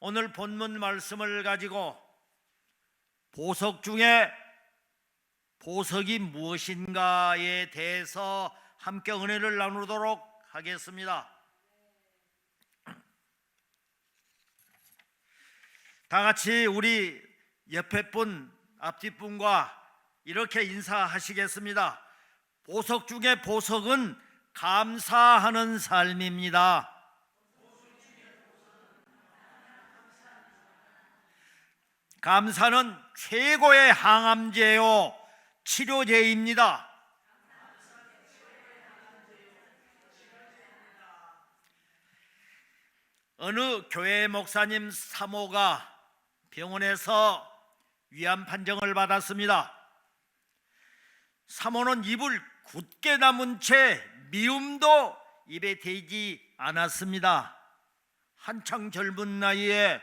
오늘 본문 말씀을 가지고 보석 중에 보석이 무엇인가에 대해서 함께 은혜를 나누도록 하겠습니다. 다 같이 우리 옆에 분, 앞뒷 분과 이렇게 인사하시겠습니다. 보석 중에 보석은 감사하는 삶입니다. 감사는 최고의 항암제요 치료제입니다. 어느 교회 목사님 사모가 병원에서 위암 판정을 받았습니다. 사모는 입을 굳게 다문 채 미움도 입에 대지 않았습니다. 한창 젊은 나이에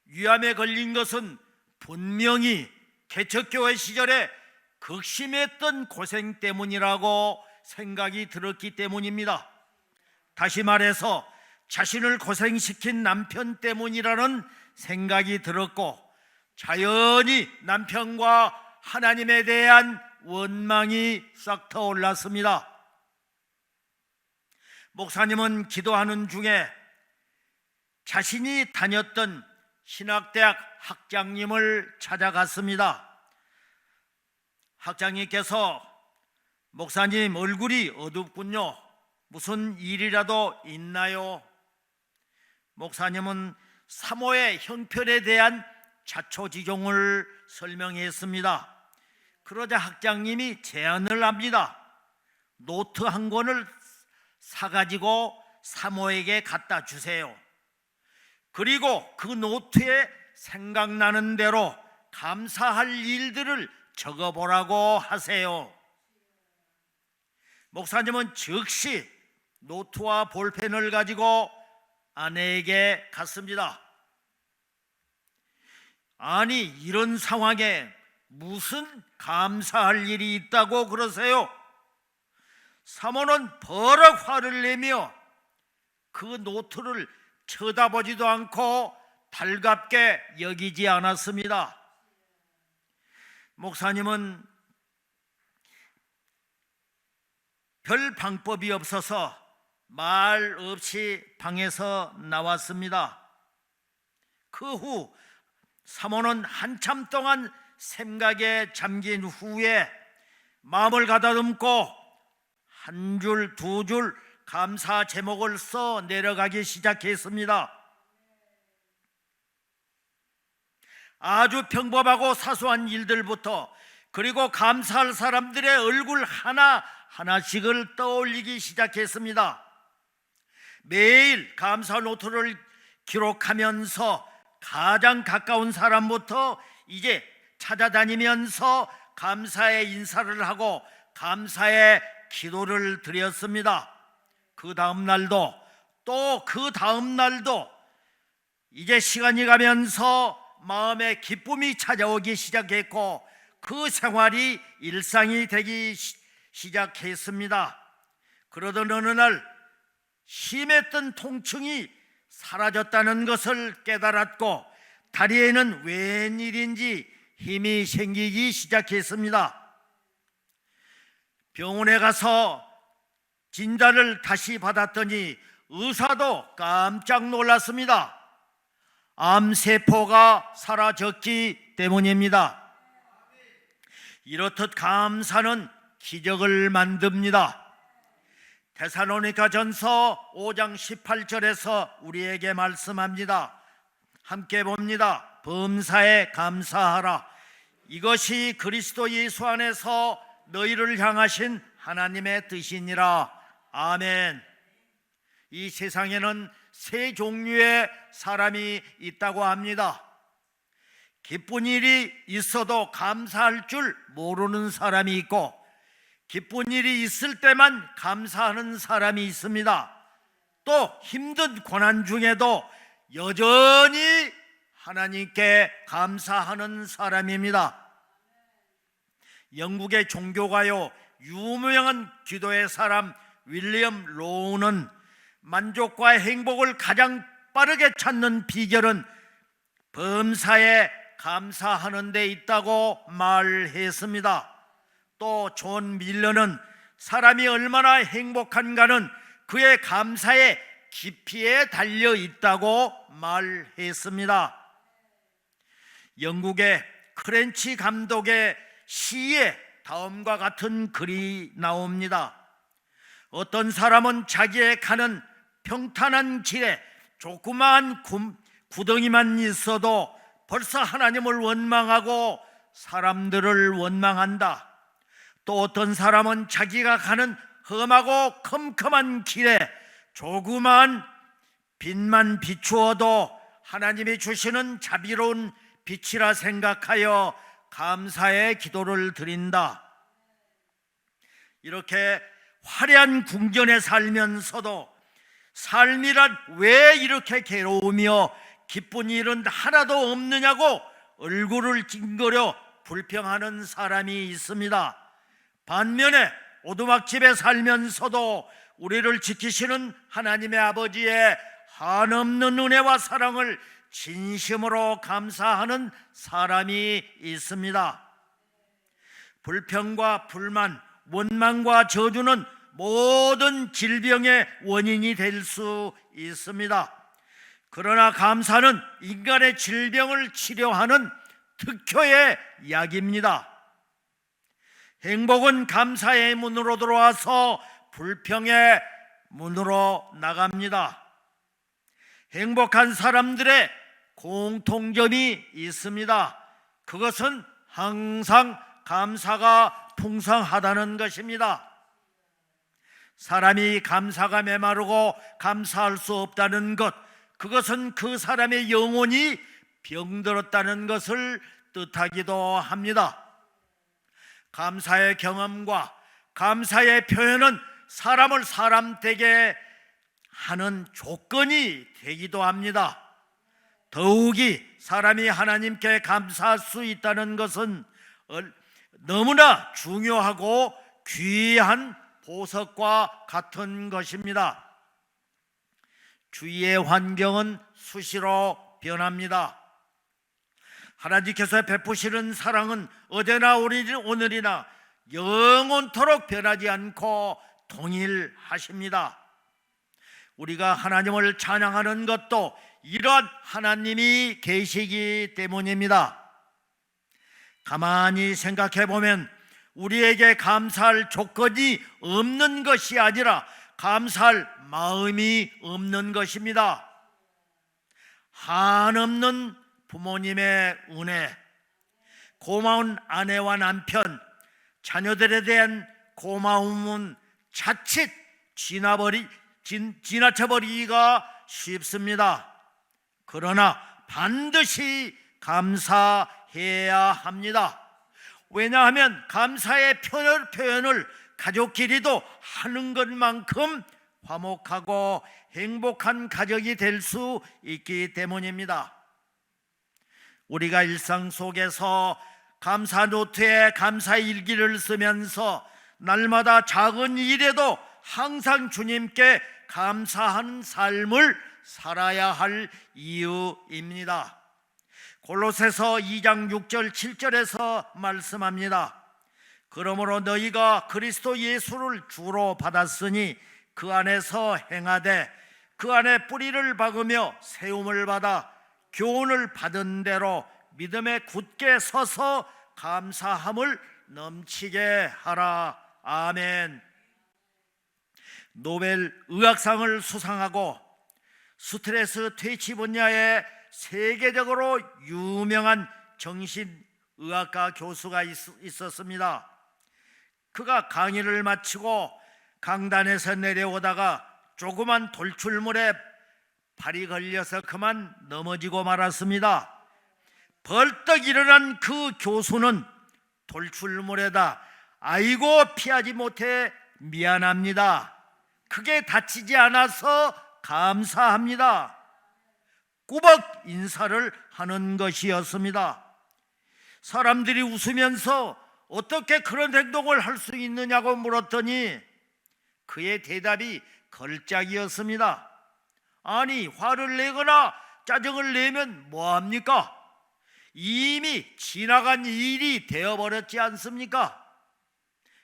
위암에 걸린 것은 분명히 개척교회 시절에 극심했던 고생 때문이라고 생각이 들었기 때문입니다. 다시 말해서 자신을 고생시킨 남편 때문이라는 생각이 들었고, 자연히 남편과 하나님에 대한 원망이 싹 터올랐습니다. 목사님은 기도하는 중에 자신이 다녔던 신학대학 학장님을 찾아갔습니다. 학장님께서 목사님 얼굴이 어둡군요. 무슨 일이라도 있나요? 목사님은 사모의 형편에 대한 자초지종을 설명했습니다. 그러자 학장님이 제안을 합니다. 노트 한 권을 사가지고 사모에게 갖다 주세요. 그리고 그 노트에 생각나는 대로 감사할 일들을 적어보라고 하세요. 목사님은 즉시 노트와 볼펜을 가지고 아내에게 갔습니다. 아니, 이런 상황에 무슨 감사할 일이 있다고 그러세요? 사모는 버럭 화를 내며 그 노트를 쳐다보지도 않고 달갑게 여기지 않았습니다. 목사님은 별 방법이 없어서 말 없이 방에서 나왔습니다. 그 후 사모는 한참 동안 생각에 잠긴 후에 마음을 가다듬고 한 줄, 두 줄 감사 제목을 써 내려가기 시작했습니다. 아주 평범하고 사소한 일들부터, 그리고 감사할 사람들의 얼굴 하나하나씩을 떠올리기 시작했습니다. 매일 감사 노트를 기록하면서 가장 가까운 사람부터 이제 찾아다니면서 감사의 인사를 하고 감사의 기도를 드렸습니다. 그 다음 날도 또 그 다음 날도 이제 시간이 가면서 마음에 기쁨이 찾아오기 시작했고, 그 생활이 일상이 되기 시작했습니다. 그러던 어느 날 심했던 통증이 사라졌다는 것을 깨달았고, 다리에는 웬일인지 힘이 생기기 시작했습니다. 병원에 가서 진단을 다시 받았더니 의사도 깜짝 놀랐습니다. 암세포가 사라졌기 때문입니다. 이렇듯 감사는 기적을 만듭니다. 데살로니가전서 5장 18절에서 우리에게 말씀합니다. 함께 봅니다. 범사에 감사하라. 이것이 그리스도 예수 안에서 너희를 향하신 하나님의 뜻이니라. 아멘. 이 세상에는 세 종류의 사람이 있다고 합니다. 기쁜 일이 있어도 감사할 줄 모르는 사람이 있고, 기쁜 일이 있을 때만 감사하는 사람이 있습니다. 또 힘든 고난 중에도 여전히 하나님께 감사하는 사람입니다. 영국의 종교가요 유명한 기도의 사람 윌리엄 로우는 만족과 행복을 가장 빠르게 찾는 비결은 범사에 감사하는 데 있다고 말했습니다. 또 존 밀러는 사람이 얼마나 행복한가는 그의 감사의 깊이에 달려 있다고 말했습니다. 영국의 크렌치 감독의 시에 다음과 같은 글이 나옵니다. 어떤 사람은 자기의 가는 평탄한 길에 조그마한 구덩이만 있어도 벌써 하나님을 원망하고 사람들을 원망한다. 또 어떤 사람은 자기가 가는 험하고 컴컴한 길에 조그마한 빛만 비추어도 하나님이 주시는 자비로운 빛이라 생각하여 감사의 기도를 드린다. 이렇게 화려한 궁전에 살면서도 삶이란 왜 이렇게 괴로우며 기쁜 일은 하나도 없느냐고 얼굴을 찡그려 불평하는 사람이 있습니다. 반면에 오두막집에 살면서도 우리를 지키시는 하나님의 아버지의 한없는 은혜와 사랑을 진심으로 감사하는 사람이 있습니다. 불평과 불만, 원망과 저주는 모든 질병의 원인이 될 수 있습니다. 그러나 감사는 인간의 질병을 치료하는 특효의 약입니다. 행복은 감사의 문으로 들어와서 불평의 문으로 나갑니다. 행복한 사람들의 공통점이 있습니다. 그것은 항상 감사가 풍성하다는 것입니다. 사람이 감사가 메마르고 감사할 수 없다는 것, 그것은 그 사람의 영혼이 병들었다는 것을 뜻하기도 합니다. 감사의 경험과 감사의 표현은 사람을 사람 되게 하는 조건이 되기도 합니다. 더욱이 사람이 하나님께 감사할 수 있다는 것은 너무나 중요하고 귀한 보석과 같은 것입니다. 주위의 환경은 수시로 변합니다. 하나님께서 베푸시는 사랑은 어제나 오늘이나 영원토록 변하지 않고 동일하십니다. 우리가 하나님을 찬양하는 것도 이러한 하나님이 계시기 때문입니다. 가만히 생각해 보면 우리에게 감사할 조건이 없는 것이 아니라 감사할 마음이 없는 것입니다. 한없는 부모님의 은혜, 고마운 아내와 남편, 자녀들에 대한 고마움은 자칫 지나쳐버리기가 쉽습니다. 그러나 반드시 감사해야 합니다. 왜냐하면 감사의 표현을 가족끼리도 하는 것만큼 화목하고 행복한 가정이 될 수 있기 때문입니다. 우리가 일상 속에서 감사 노트에 감사 일기를 쓰면서 날마다 작은 일에도 항상 주님께 감사하는 삶을 살아야 할 이유입니다. 골로새서 2장 6절 7절에서 말씀합니다. 그러므로 너희가 그리스도 예수를 주로 받았으니 그 안에서 행하되 그 안에 뿌리를 박으며 세움을 받아 교훈을 받은 대로 믿음에 굳게 서서 감사함을 넘치게 하라. 아멘. 노벨 의학상을 수상하고 스트레스 퇴치 분야에 세계적으로 유명한 정신의학과 교수가 있었습니다. 그가 강의를 마치고 강단에서 내려오다가 조그만 돌출물에 발이 걸려서 그만 넘어지고 말았습니다. 벌떡 일어난 그 교수는 돌출물에다 아이고 피하지 못해 미안합니다. 크게 다치지 않아서 감사합니다. 꾸벅 인사를 하는 것이었습니다. 사람들이 웃으면서 어떻게 그런 행동을 할 수 있느냐고 물었더니 그의 대답이 걸작이었습니다. 아니, 화를 내거나 짜증을 내면 뭐합니까? 이미 지나간 일이 되어버렸지 않습니까?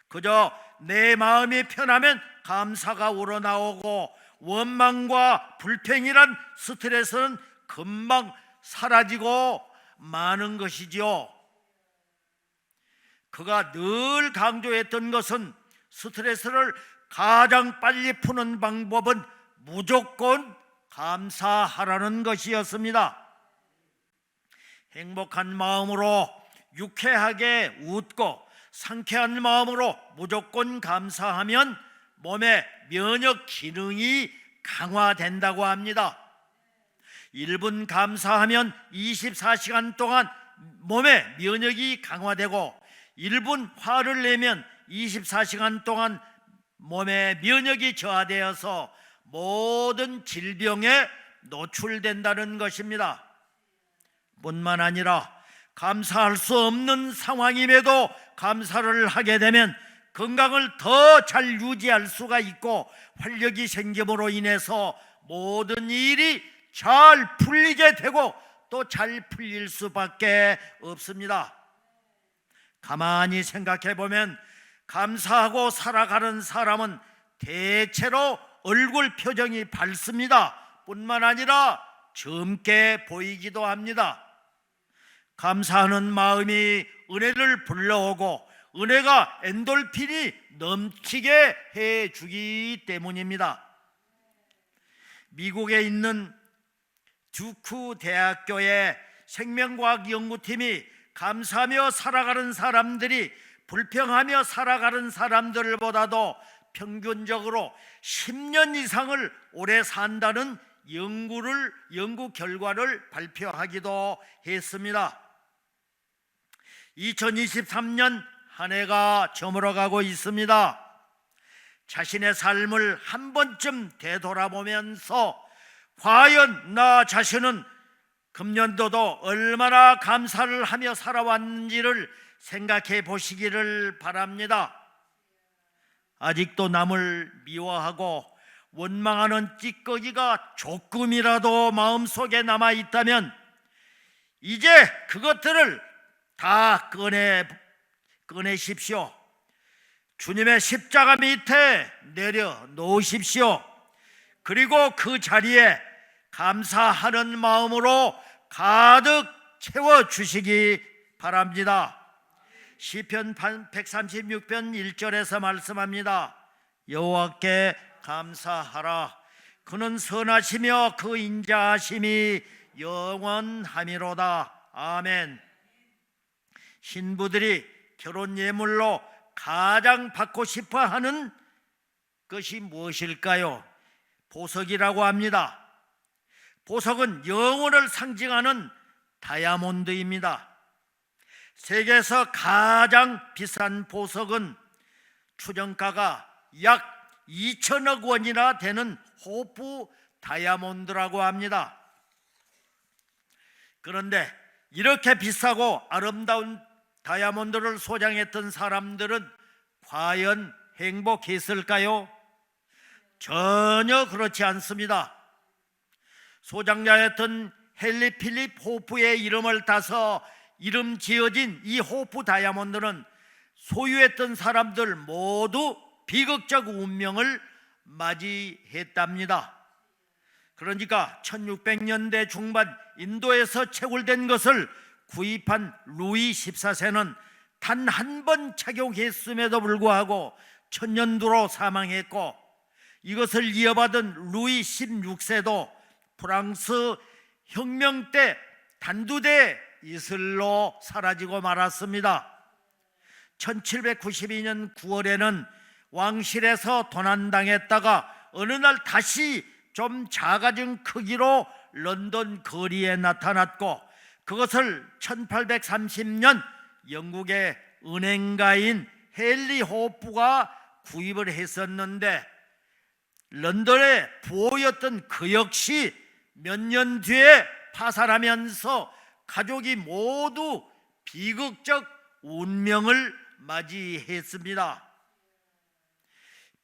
그저 내 마음이 편하면 감사가 우러나오고 원망과 불평이란 스트레스는 금방 사라지고 마는 것이지요. 그가 늘 강조했던 것은 스트레스를 가장 빨리 푸는 방법은 무조건 감사하라는 것이었습니다. 행복한 마음으로 유쾌하게 웃고 상쾌한 마음으로 무조건 감사하면 몸의 면역 기능이 강화된다고 합니다. 1분 감사하면 24시간 동안 몸의 면역이 강화되고 1분 화를 내면 24시간 동안 몸의 면역이 저하되어서 모든 질병에 노출된다는 것입니다. 뿐만 아니라 감사할 수 없는 상황임에도 감사를 하게 되면 건강을 더 잘 유지할 수가 있고 활력이 생김으로 인해서 모든 일이 잘 풀리게 되고 또 잘 풀릴 수밖에 없습니다. 가만히 생각해 보면 감사하고 살아가는 사람은 대체로 얼굴 표정이 밝습니다. 뿐만 아니라 젊게 보이기도 합니다. 감사하는 마음이 은혜를 불러오고 은혜가 엔돌핀이 넘치게 해주기 때문입니다. 미국에 있는 듀크 대학교의 생명과학 연구팀이 감사하며 살아가는 사람들이 불평하며 살아가는 사람들보다도 평균적으로 10년 이상을 오래 산다는 연구 결과를 발표하기도 했습니다. 2023년 한 해가 저물어가고 있습니다. 자신의 삶을 한 번쯤 되돌아보면서 과연 나 자신은 금년도도 얼마나 감사를 하며 살아왔는지를 생각해 보시기를 바랍니다. 아직도 남을 미워하고 원망하는 찌꺼기가 조금이라도 마음속에 남아있다면 이제 그것들을 다 꺼내십시오. 주님의 십자가 밑에 내려놓으십시오. 그리고 그 자리에 감사하는 마음으로 가득 채워주시기 바랍니다. 시편 136편 1절에서 말씀합니다. 여호와께 감사하라. 그는 선하시며 그 인자하심이 영원하미로다. 아멘. 신부들이 결혼 예물로 가장 받고 싶어하는 것이 무엇일까요? 보석이라고 합니다. 보석은 영혼을 상징하는 다이아몬드입니다. 세계에서 가장 비싼 보석은 추정가가 약 2천억 원이나 되는 호프 다이아몬드라고 합니다. 그런데 이렇게 비싸고 아름다운 다이아몬드를 소장했던 사람들은 과연 행복했을까요? 전혀 그렇지 않습니다. 소장자였던 헨리 필립 호프의 이름을 따서 이름 지어진 이 호프 다이아몬드는 소유했던 사람들 모두 비극적 운명을 맞이했답니다. 그러니까 1600년대 중반 인도에서 채굴된 것을 구입한 루이 14세는 단 한 번 착용했음에도 불구하고 천년두로 사망했고, 이것을 이어받은 루이 16세도 프랑스 혁명 때 단두대 이슬로 사라지고 말았습니다. 1792년 9월에는 왕실에서 도난당했다가 어느 날 다시 좀 작아진 크기로 런던 거리에 나타났고, 그것을 1830년 영국의 은행가인 헨리 호프가 구입을 했었는데, 런던의 부호였던 그 역시 몇 년 뒤에 파산하면서 가족이 모두 비극적 운명을 맞이했습니다.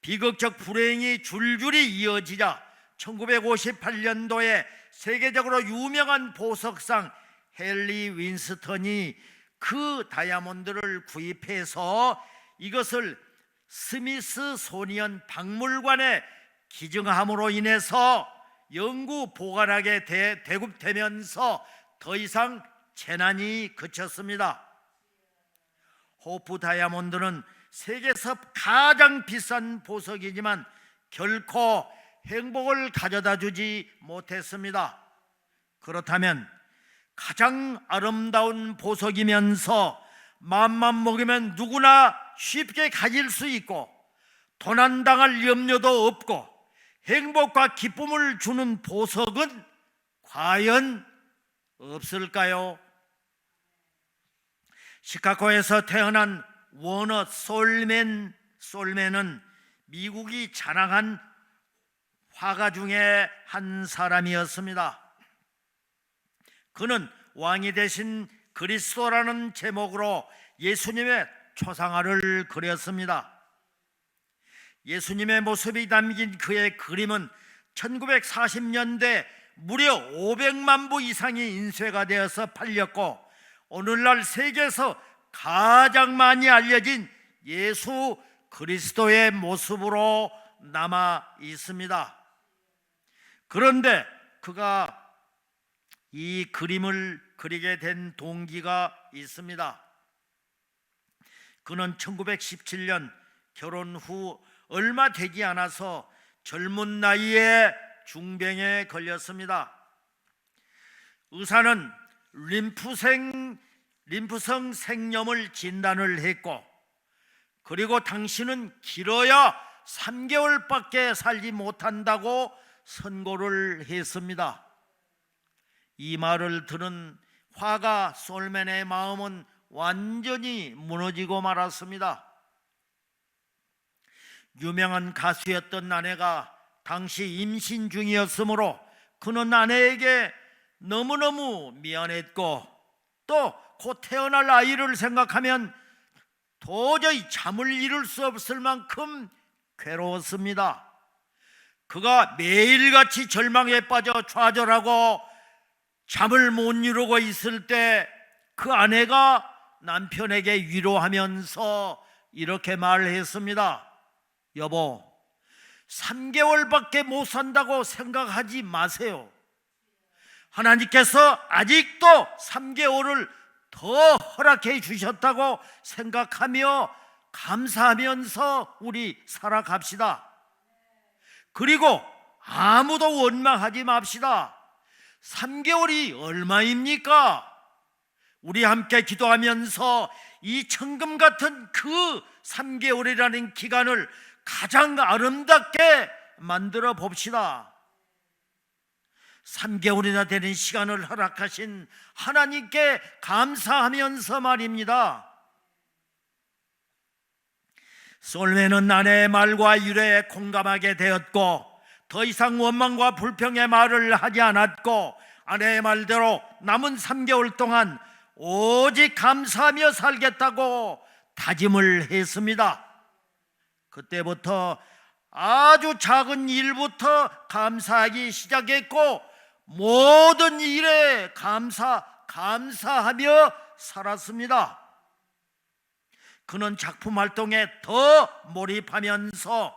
비극적 불행이 줄줄이 이어지자 1958년도에 세계적으로 유명한 보석상 헨리 윈스턴이 그 다이아몬드를 구입해서 이것을 스미스소니언 박물관에 기증함으로 인해서 영구 보관하게 대급되면서 더 이상 재난이 그쳤습니다. 호프 다이아몬드는 세계에서 가장 비싼 보석이지만 결코 행복을 가져다 주지 못했습니다. 그렇다면 가장 아름다운 보석이면서 마음만 먹으면 누구나 쉽게 가질 수 있고 도난당할 염려도 없고 행복과 기쁨을 주는 보석은 과연 없을까요? 시카고에서 태어난 워너 솔맨은 미국이 자랑한 화가 중에 한 사람이었습니다. 그는 왕이 되신 그리스도라는 제목으로 예수님의 초상화를 그렸습니다. 예수님의 모습이 담긴 그의 그림은 1940년대 무려 500만 부 이상이 인쇄가 되어서 팔렸고 오늘날 세계에서 가장 많이 알려진 예수 그리스도의 모습으로 남아 있습니다. 그런데 그가 이 그림을 그리게 된 동기가 있습니다. 그는 1917년 결혼 후 얼마 되지 않아서 젊은 나이에 중병에 걸렸습니다. 의사는 림프성 생염을 진단을 했고 그리고 당신은 길어야 3개월밖에 살지 못한다고 선고를 했습니다. 이 말을 들은 화가 솔맨의 마음은 완전히 무너지고 말았습니다. 유명한 가수였던 아내가 당시 임신 중이었으므로 그는 아내에게 너무너무 미안했고 또 곧 태어날 아이를 생각하면 도저히 잠을 이룰 수 없을 만큼 괴로웠습니다. 그가 매일같이 절망에 빠져 좌절하고 잠을 못 이루고 있을 때 그 아내가 남편에게 위로하면서 이렇게 말했습니다. 여보, 3개월밖에 못 산다고 생각하지 마세요. 하나님께서 아직도 3개월을 더 허락해 주셨다고 생각하며 감사하면서 우리 살아갑시다. 그리고 아무도 원망하지 맙시다. 3개월이 얼마입니까? 우리 함께 기도하면서 이 천금 같은 그 3개월이라는 기간을 가장 아름답게 만들어 봅시다. 3개월이나 되는 시간을 허락하신 하나님께 감사하면서 말입니다. 솔맨은 아내의 말과 유래에 공감하게 되었고 더 이상 원망과 불평의 말을 하지 않았고 아내의 말대로 남은 3개월 동안 오직 감사하며 살겠다고 다짐을 했습니다. 그때부터 아주 작은 일부터 감사하기 시작했고 모든 일에 감사하며 살았습니다. 그는 작품 활동에 더 몰입하면서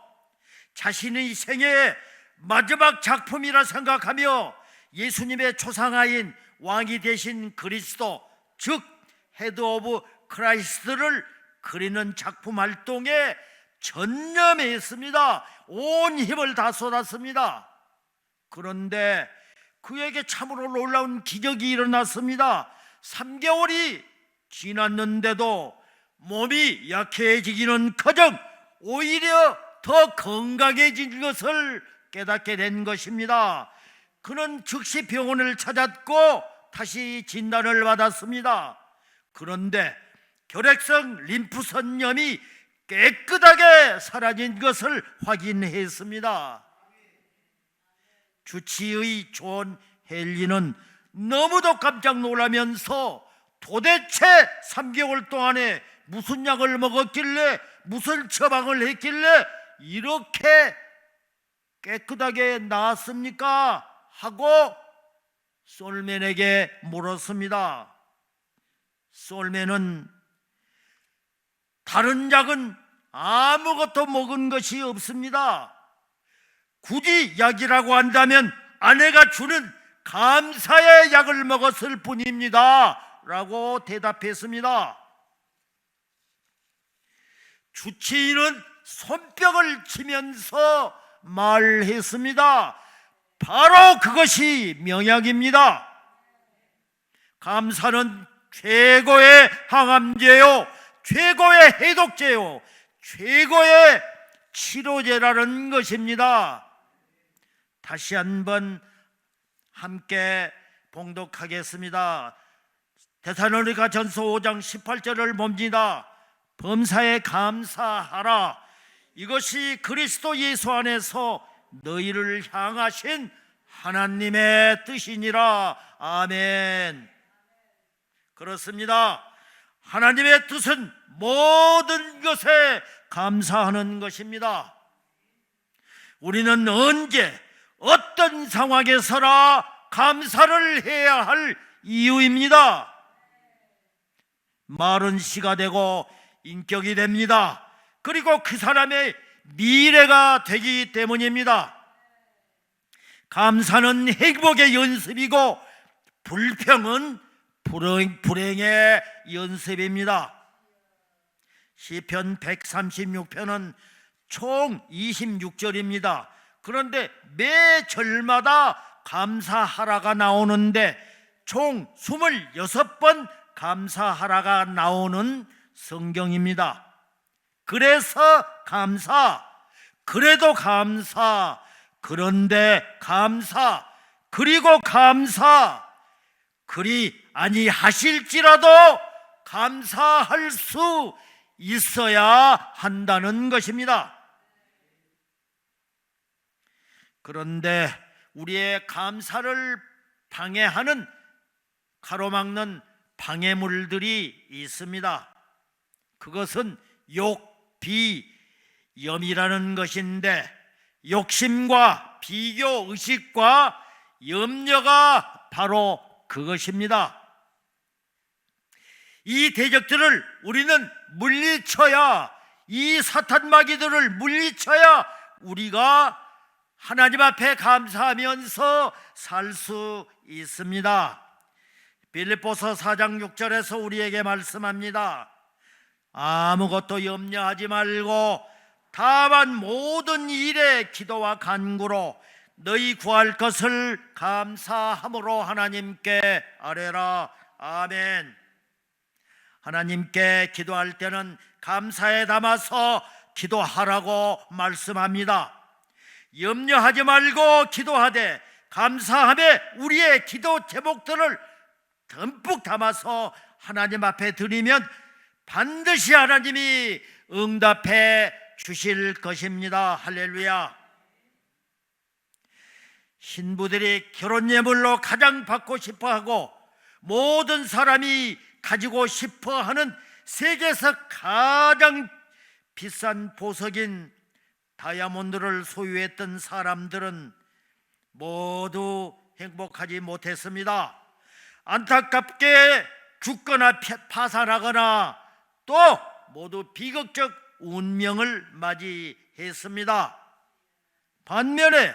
자신의 생애의 마지막 작품이라 생각하며 예수님의 초상화인 왕이 되신 그리스도, 즉 헤드 오브 크라이스트를 그리는 작품 활동에 전념했습니다. 온 힘을 다 쏟았습니다. 그런데 그에게 참으로 놀라운 기적이 일어났습니다. 3개월이 지났는데도 몸이 약해지기는커녕 오히려 더 건강해진 것을 깨닫게 된 것입니다. 그는 즉시 병원을 찾았고 다시 진단을 받았습니다. 그런데 결핵성 림프선염이 깨끗하게 사라진 것을 확인했습니다. 주치의 존 헨리는 너무도 깜짝 놀라면서 도대체 3개월 동안에 무슨 약을 먹었길래 무슨 처방을 했길래 이렇게 깨끗하게 나았습니까? 하고 솔맨에게 물었습니다. 솔맨은 다른 약은 아무것도 먹은 것이 없습니다. 굳이 약이라고 한다면 아내가 주는 감사의 약을 먹었을 뿐입니다 라고 대답했습니다. 주치의는 손뼉을 치면서 말했습니다. 바로 그것이 명약입니다. 감사는 최고의 항암제요, 최고의 해독제요, 최고의 치료제라는 것입니다. 다시 한번 함께 봉독하겠습니다. 데살로니가 전서 5장 18절을 봅니다. 범사에 감사하라. 이것이 그리스도 예수 안에서 너희를 향하신 하나님의 뜻이니라. 아멘. 그렇습니다. 하나님의 뜻은 모든 것에 감사하는 것입니다. 우리는 언제 어떤 상황에서나 감사를 해야 할 이유입니다. 말은 시가 되고 인격이 됩니다. 그리고 그 사람의 미래가 되기 때문입니다. 감사는 행복의 연습이고 불평은 불행의 연습입니다. 시편 136편은 총 26절입니다. 그런데 매 절마다 감사하라가 나오는데 총 26번 감사하라가 나오는 성경입니다. 그래서 감사, 그래도 감사, 그런데 감사, 그리고 감사, 그리 아니하실지라도 감사할 수 있어야 한다는 것입니다. 그런데 우리의 감사를 방해하는, 가로막는 방해물들이 있습니다. 그것은 욕, 비, 염이라는 것인데 욕심과 비교, 의식과 염려가 바로 그것입니다. 이 대적들을 우리는 물리쳐야, 이 사탄 마귀들을 물리쳐야 우리가 하나님 앞에 감사하면서 살 수 있습니다. 빌립보서 4장 6절에서 우리에게 말씀합니다. 아무것도 염려하지 말고 다만 모든 일에 기도와 간구로 너희 구할 것을 감사함으로 하나님께 아뢰라. 아멘. 하나님께 기도할 때는 감사에 담아서 기도하라고 말씀합니다. 염려하지 말고 기도하되 감사함에 우리의 기도 제목들을 듬뿍 담아서 하나님 앞에 드리면 반드시 하나님이 응답해 주실 것입니다. 할렐루야. 신부들이 결혼 예물로 가장 받고 싶어하고 모든 사람이 가지고 싶어하는 세계에서 가장 비싼 보석인 다이아몬드를 소유했던 사람들은 모두 행복하지 못했습니다. 안타깝게 죽거나 파산하거나 또 모두 비극적 운명을 맞이했습니다. 반면에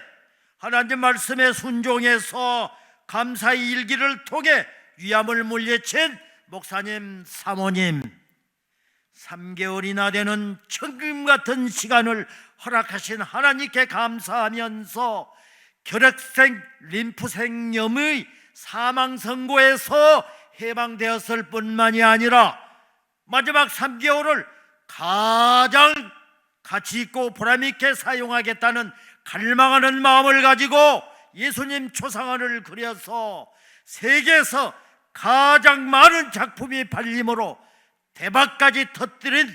하나님 말씀에 순종해서 감사의 일기를 통해 위암을 물리친 목사님, 사모님, 3개월이나 되는 천금 같은 시간을 허락하신 하나님께 감사하면서 결핵성 림프생염의 사망 선고에서 해방되었을 뿐만이 아니라 마지막 3개월을 가장 가치 있고 보람 있게 사용하겠다는 갈망하는 마음을 가지고 예수님 초상화를 그려서 세계에서 가장 많은 작품이 팔림으로 대박까지 터뜨린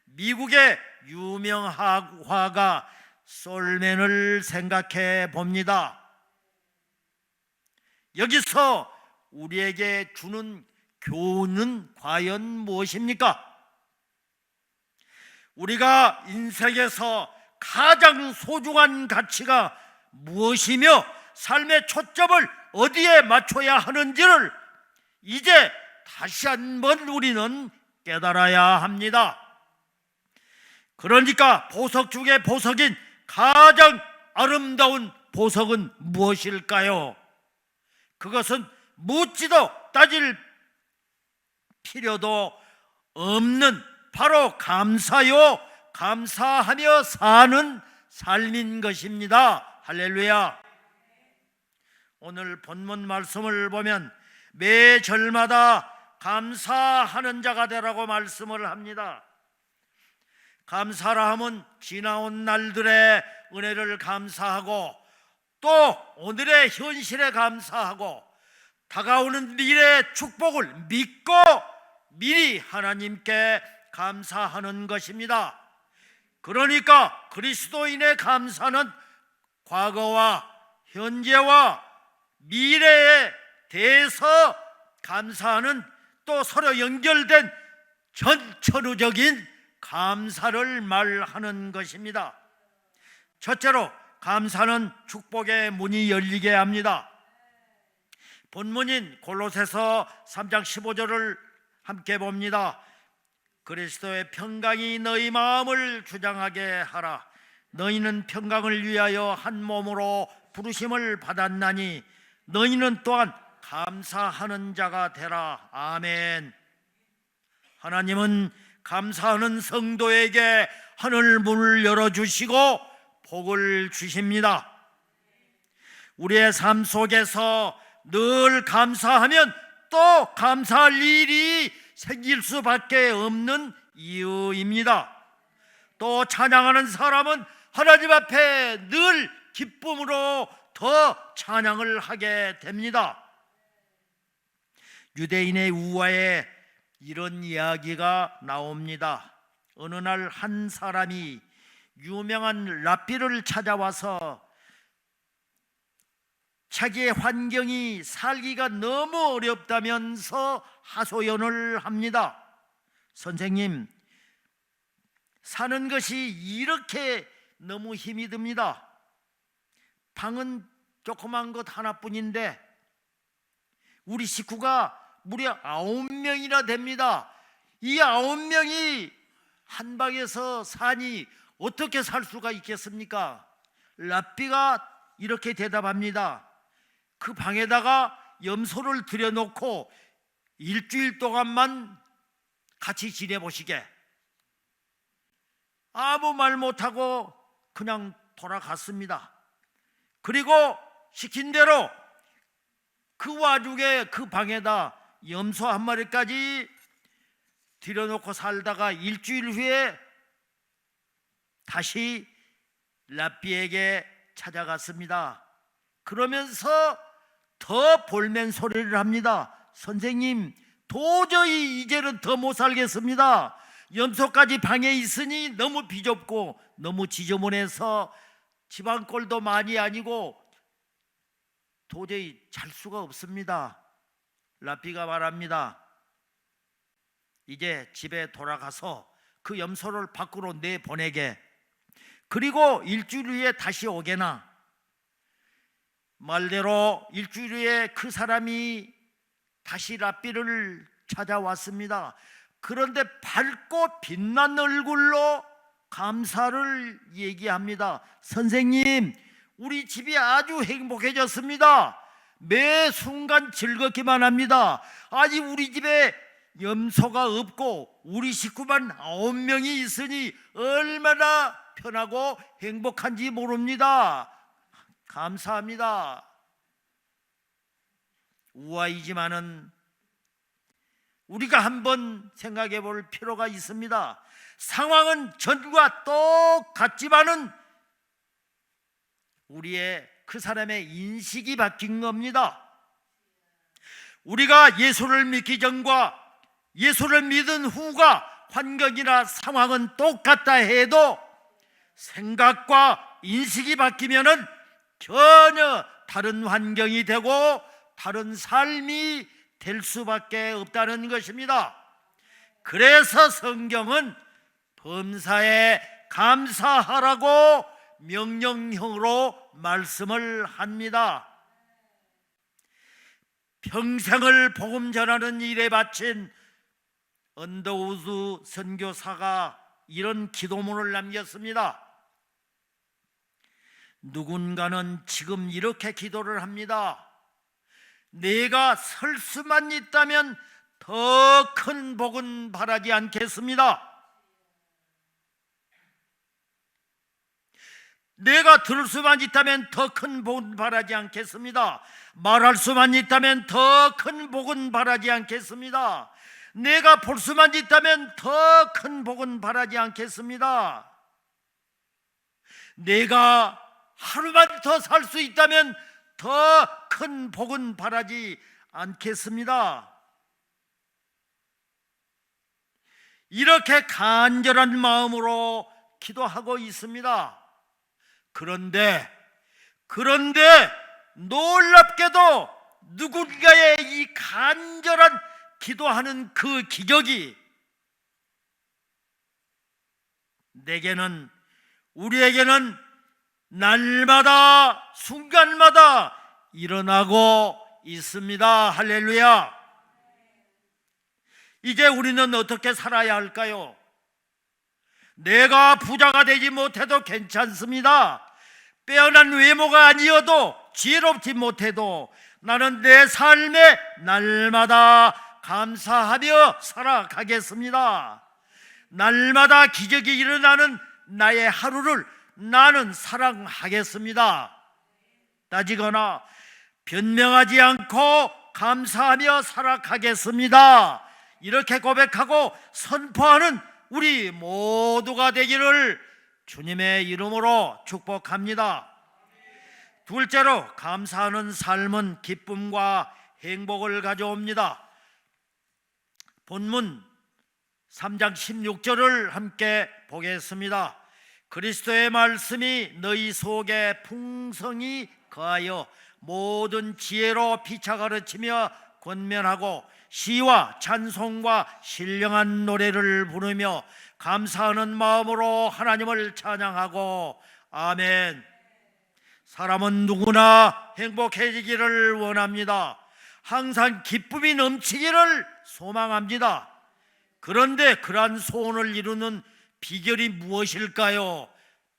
미국의 유명 화가 솔맨을 생각해 봅니다. 여기서 우리에게 주는 교훈은 과연 무엇입니까? 우리가 인생에서 가장 소중한 가치가 무엇이며 삶의 초점을 어디에 맞춰야 하는지를 이제 다시 한번 우리는 깨달아야 합니다. 그러니까 보석 중에 보석인 가장 아름다운 보석은 무엇일까요? 그것은 묻지도 따질 필요도 없는 바로 감사요, 감사하며 사는 삶인 것입니다. 할렐루야. 오늘 본문 말씀을 보면 매 절마다 감사하는 자가 되라고 말씀을 합니다. 감사라 하면 지나온 날들의 은혜를 감사하고 또 오늘의 현실에 감사하고 다가오는 미래의 축복을 믿고 미리 하나님께 감사하는 것입니다. 그러니까 그리스도인의 감사는 과거와 현재와 미래에 대해서 감사하는 또 서로 연결된 전천후적인 감사를 말하는 것입니다. 첫째로 감사는 축복의 문이 열리게 합니다. 본문인 골로새서 3장 15절을 함께 봅니다. 그리스도의 평강이 너희 마음을 주장하게 하라. 너희는 평강을 위하여 한 몸으로 부르심을 받았나니 너희는 또한 감사하는 자가 되라. 아멘. 하나님은 감사하는 성도에게 하늘 문을 열어주시고 복을 주십니다. 우리의 삶 속에서 늘 감사하면 또 감사할 일이 생길 수밖에 없는 이유입니다. 또 찬양하는 사람은 하나님 앞에 늘 기쁨으로 더 찬양을 하게 됩니다. 유대인의 우화에 이런 이야기가 나옵니다. 어느 날 한 사람이 유명한 랍비를 찾아와서 자기의 환경이 살기가 너무 어렵다면서 하소연을 합니다. 선생님, 사는 것이 이렇게 너무 힘이 듭니다. 방은 조그만 것 하나뿐인데 우리 식구가 무려 9명이나 됩니다. 이 9명이 한 방에서 사니 어떻게 살 수가 있겠습니까? 랍비가 이렇게 대답합니다. 그 방에다가 염소를 들여놓고 일주일 동안만 같이 지내보시게. 아무 말 못하고 그냥 돌아갔습니다. 그리고 시킨 대로 그 와중에 그 방에다 염소 한 마리까지 들여놓고 살다가 일주일 후에 다시 랍비에게 찾아갔습니다. 그러면서 더 볼멘 소리를 합니다. 선생님, 도저히 이제는 더 못 살겠습니다. 염소까지 방에 있으니 너무 비좁고 너무 지저분해서 집안꼴도 많이 아니고 도저히 잘 수가 없습니다. 랍비가 말합니다. 이제 집에 돌아가서 그 염소를 밖으로 내보내게. 그리고 일주일 후에 다시 오게나. 말대로 일주일 후에 그 사람이 다시 랍비를 찾아왔습니다. 그런데 밝고 빛난 얼굴로 감사를 얘기합니다. 선생님, 우리 집이 아주 행복해졌습니다. 매 순간 즐겁기만 합니다. 아직 우리 집에 염소가 없고 우리 식구만 9명이 있으니 얼마나 편하고 행복한지 모릅니다. 감사합니다. 우아이지만은 우리가 한번 생각해 볼 필요가 있습니다. 상황은 전과 똑같지만은 우리의 그 사람의 인식이 바뀐 겁니다. 우리가 예수를 믿기 전과 예수를 믿은 후가 환경이나 상황은 똑같다 해도 생각과 인식이 바뀌면은 전혀 다른 환경이 되고 다른 삶이 될 수밖에 없다는 것입니다. 그래서 성경은 범사에 감사하라고 명령형으로 말씀을 합니다. 평생을 복음 전하는 일에 바친 언더우드 선교사가 이런 기도문을 남겼습니다. 누군가는 지금 이렇게 기도를 합니다. 내가 설 수만 있다면 더 큰 복은 바라지 않겠습니다. 내가 들을 수만 있다면 더 큰 복은 바라지 않겠습니다. 말할 수만 있다면 더 큰 복은 바라지 않겠습니다. 내가 볼 수만 있다면 더 큰 복은 바라지 않겠습니다. 내가 하루만 더 살 수 있다면 더 큰 복은 바라지 않겠습니다. 이렇게 간절한 마음으로 기도하고 있습니다. 그런데 놀랍게도 누군가의 이 간절한 기도하는 그 기적이 우리에게는 날마다 순간마다 일어나고 있습니다. 할렐루야. 이제 우리는 어떻게 살아야 할까요? 내가 부자가 되지 못해도 괜찮습니다. 빼어난 외모가 아니어도 지혜롭지 못해도 나는 내 삶에 날마다 감사하며 살아가겠습니다. 날마다 기적이 일어나는 나의 하루를 나는 사랑하겠습니다. 따지거나 변명하지 않고 감사하며 살아가겠습니다. 이렇게 고백하고 선포하는 우리 모두가 되기를 주님의 이름으로 축복합니다. 둘째로, 감사하는 삶은 기쁨과 행복을 가져옵니다. 본문 3장 16절을 함께 보겠습니다. 그리스도의 말씀이 너희 속에 풍성히 거하여 모든 지혜로 피차 가르치며 권면하고 시와 찬송과 신령한 노래를 부르며 감사하는 마음으로 하나님을 찬양하고. 아멘. 사람은 누구나 행복해지기를 원합니다. 항상 기쁨이 넘치기를 소망합니다. 그런데 그러한 소원을 이루는 비결이 무엇일까요?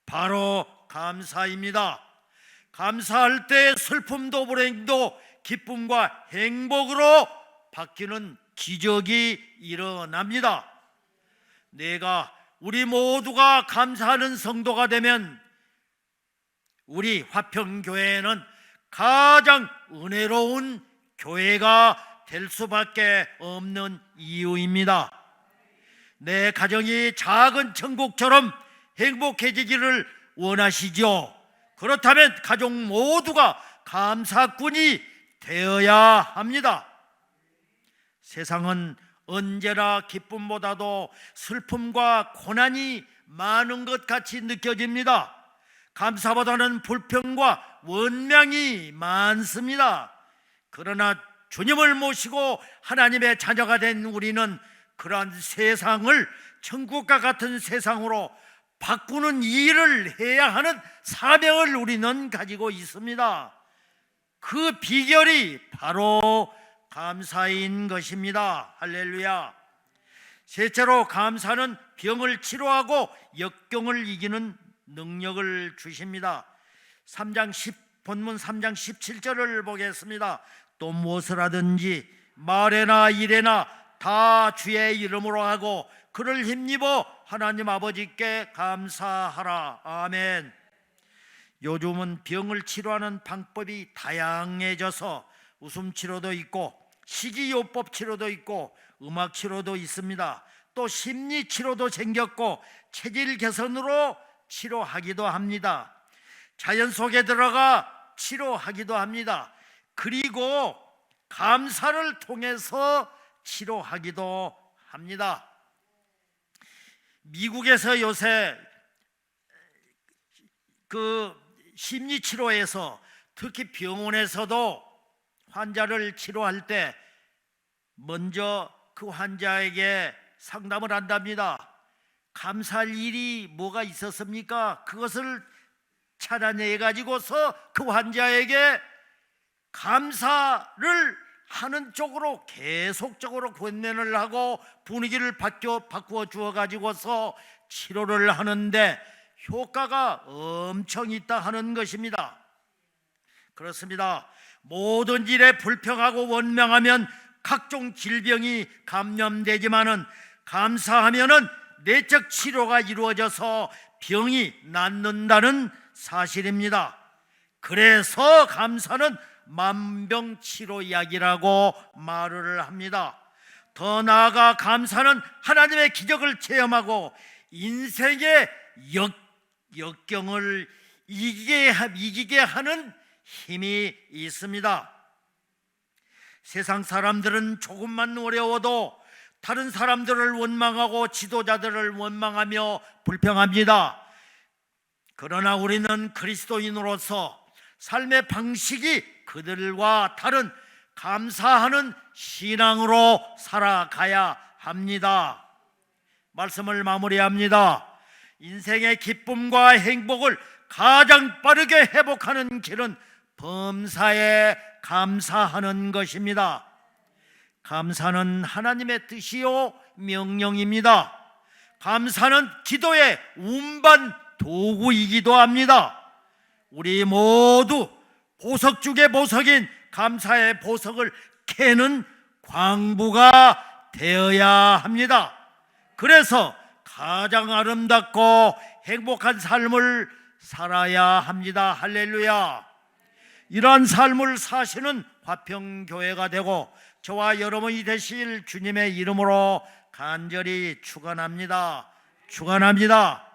바로 감사입니다. 감사할 때 슬픔도 불행도 기쁨과 행복으로 바뀌는 기적이 일어납니다. 우리 모두가 감사하는 성도가 되면 우리 화평교회는 가장 은혜로운 교회가 될 수밖에 없는 이유입니다. 내 가정이 작은 천국처럼 행복해지기를 원하시죠? 그렇다면 가족 모두가 감사꾼이 되어야 합니다. 세상은 언제나 기쁨보다도 슬픔과 고난이 많은 것 같이 느껴집니다. 감사보다는 불평과 원망이 많습니다. 그러나 주님을 모시고 하나님의 자녀가 된 우리는 그러한 세상을 천국과 같은 세상으로 바꾸는 일을 해야 하는 사명을 우리는 가지고 있습니다. 그 비결이 바로 감사인 것입니다. 할렐루야. 셋째로, 감사는 병을 치료하고 역경을 이기는 능력을 주십니다. 본문 3장 17절을 보겠습니다. 또 무엇을 하든지 말에나 일에나 다 주의 이름으로 하고 그를 힘입어 하나님 아버지께 감사하라. 아멘. 요즘은 병을 치료하는 방법이 다양해져서 웃음 치료도 있고 식이요법 치료도 있고 음악 치료도 있습니다. 또 심리 치료도 생겼고 체질 개선으로 치료하기도 합니다. 자연 속에 들어가 치료하기도 합니다. 그리고 감사를 통해서 치료하기도 합니다. 미국에서 요새 그 심리 치료에서 특히 병원에서도 환자를 치료할 때 먼저 그 환자에게 상담을 한답니다. 감사할 일이 뭐가 있었습니까? 그것을 찾아내 가지고서 그 환자에게 감사를 하는 쪽으로 계속적으로 권면을 하고 분위기를 바꾸어 주어 가지고서 치료를 하는데 효과가 엄청 있다 하는 것입니다. 그렇습니다. 모든 일에 불평하고 원망하면 각종 질병이 감염되지만은 감사하면은 내적 치료가 이루어져서 병이 낫는다는 사실입니다. 그래서 감사는 만병치료약이라고 말을 합니다. 더 나아가 감사는 하나님의 기적을 체험하고 인생의 역경을 이기게 하는 힘이 있습니다. 세상 사람들은 조금만 어려워도 다른 사람들을 원망하고 지도자들을 원망하며 불평합니다. 그러나 우리는 그리스도인으로서 삶의 방식이 그들과 다른 감사하는 신앙으로 살아가야 합니다. 말씀을 마무리합니다. 인생의 기쁨과 행복을 가장 빠르게 회복하는 길은 범사에 감사하는 것입니다. 감사는 하나님의 뜻이요 명령입니다. 감사는 기도의 운반 도구이기도 합니다. 우리 모두 보석 중의 보석인 감사의 보석을 캐는 광부가 되어야 합니다. 그래서 가장 아름답고 행복한 삶을 살아야 합니다. 할렐루야. 이러한 삶을 사시는 화평교회가 되고 저와 여러분이 되실 주님의 이름으로 간절히 축원합니다. 축원합니다.